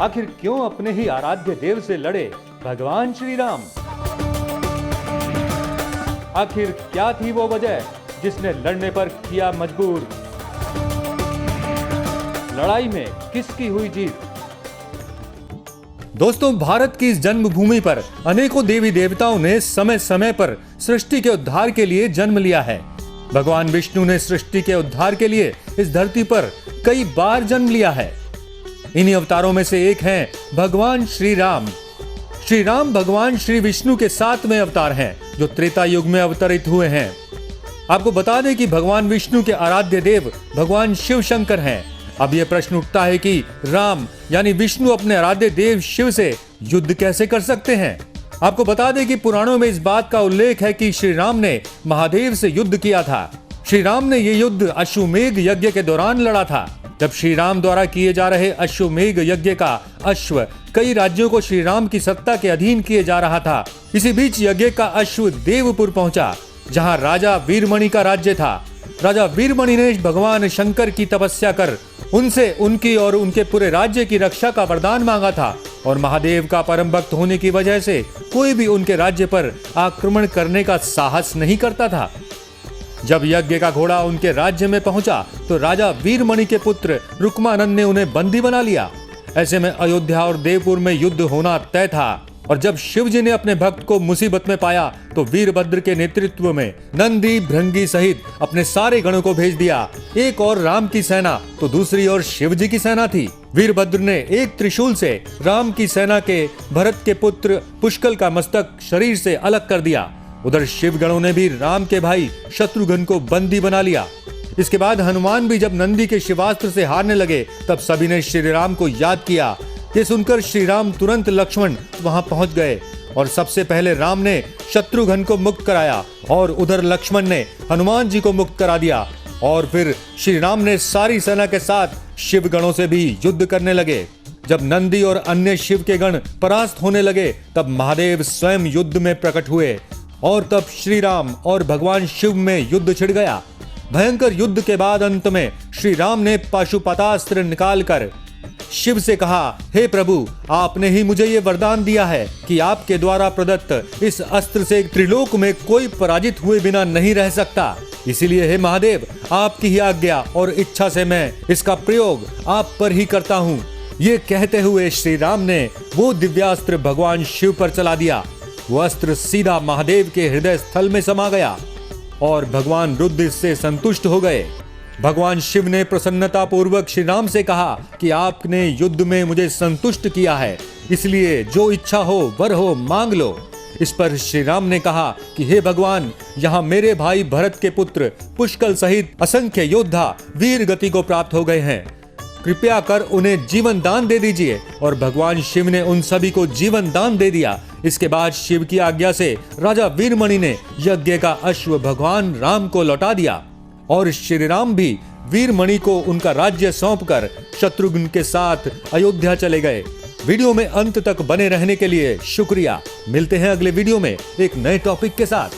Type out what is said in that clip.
आखिर क्यों अपने ही आराध्य देव से लड़े भगवान श्री राम? आखिर क्या थी वो वजह जिसने लड़ने पर किया मजबूर? लड़ाई में किसकी हुई जीत? दोस्तों, भारत की इस जन्मभूमि पर अनेकों देवी देवताओं ने समय समय पर सृष्टि के उद्धार के लिए जन्म लिया है। भगवान विष्णु ने सृष्टि के उद्धार के लिए इस धरती पर कई बार जन्म लिया है। इन्हीं अवतारों में से एक हैं भगवान श्री राम। श्री राम भगवान श्री विष्णु के 7वें अवतार हैं जो त्रेता युग में अवतरित हुए हैं। आपको बता दें कि भगवान विष्णु के आराध्य देव भगवान शिव शंकर हैं। अब यह प्रश्न उठता है कि राम यानी विष्णु अपने आराध्य देव शिव से युद्ध कैसे कर सकते हैं? आपको बता दें कि पुराणों में इस बात का उल्लेख है कि श्री राम ने महादेव से युद्ध किया था। श्री राम ने यह युद्ध अश्वमेध यज्ञ के दौरान लड़ा था। जब श्री राम द्वारा किए जा रहे अश्वमेध यज्ञ का अश्व कई राज्यों को श्री राम की सत्ता के अधीन किए जा रहा था। इसी बीच यज्ञ का अश्व देवपुर पहुंचा, जहां राजा वीरमणि का राज्य था। राजा वीरमणि ने भगवान शंकर की तपस्या कर उनसे उनकी और उनके पूरे राज्य की रक्षा का वरदान मांगा था, और महादेव का परम भक्त होने की वजह से कोई भी उनके राज्य पर आक्रमण करने का साहस नहीं करता था। जब यज्ञ का घोड़ा उनके राज्य में पहुंचा तो राजा वीरमणि के पुत्र रुक्मानंद ने उन्हें बंदी बना लिया। ऐसे में अयोध्या और देवपुर में युद्ध होना तय था। और जब शिव जी ने अपने भक्त को मुसीबत में पाया तो वीरभद्र के नेतृत्व में नंदी भृंगी सहित अपने सारे गणों को भेज दिया। एक और राम की सेना तो दूसरी ओर शिव जी की सेना थी। वीरभद्र ने एक त्रिशूल से राम की सेना के भरत के पुत्र पुष्कल का मस्तक शरीर से अलग कर दिया। उधर शिव गणों ने भी राम के भाई शत्रुघ्न को बंदी बना लिया। इसके बाद हनुमान भी जब नंदी के शिवास्त्र से हारने लगे तब सभी ने श्री राम को याद किया। ये सुनकर श्री राम तुरंत लक्ष्मण वहां पहुंच गए और सबसे पहले राम ने शत्रुघ्न को मुक्त कराया और उधर लक्ष्मण ने हनुमान जी को मुक्त करा दिया। और फिर श्री राम ने सारी सेना के साथ शिव गणों से भी युद्ध करने लगे। जब नंदी और अन्य शिव के गण परास्त होने लगे तब महादेव स्वयं युद्ध में प्रकट हुए और तब श्री राम और भगवान शिव में युद्ध छिड़ गया। भयंकर युद्ध के बाद अंत में श्री राम ने पाशुपतास्त्र निकालकर शिव से कहा, हे प्रभु, आपने ही मुझे ये वरदान दिया है कि आपके द्वारा प्रदत्त इस अस्त्र से त्रिलोक में कोई पराजित हुए बिना नहीं रह सकता। इसीलिए हे महादेव, आपकी ही आज्ञा और इच्छा से मैं इसका प्रयोग आप पर ही करता हूँ। ये कहते हुए श्री राम ने वो दिव्यास्त्र भगवान शिव पर चला दिया। वो अस्त्र सीधा महादेव के हृदय स्थल में समा गया और भगवान रुद्र इससे संतुष्ट हो गए। भगवान शिव ने प्रसन्नता पूर्वक श्री राम से कहा कि आपने युद्ध में मुझे संतुष्ट किया है, इसलिए जो इच्छा हो वर हो मांग लो। इस पर श्री राम ने कहा कि हे भगवान, यहाँ मेरे भाई भरत के पुत्र पुष्कल सहित असंख्य योद्धा वीर गति को प्राप्त हो गए हैं। कृपया कर उन्हें जीवन दान दे दीजिए। और भगवान शिव ने उन सभी को जीवन दान दे दिया। इसके बाद शिव की आज्ञा से राजा वीरमणि ने यज्ञ का अश्व भगवान राम को लौटा दिया और श्री राम भी वीरमणि को उनका राज्य सौंपकर शत्रुघ्न के साथ अयोध्या चले गए। वीडियो में अंत तक बने रहने के लिए शुक्रिया। मिलते हैं अगले वीडियो में एक नए टॉपिक के साथ।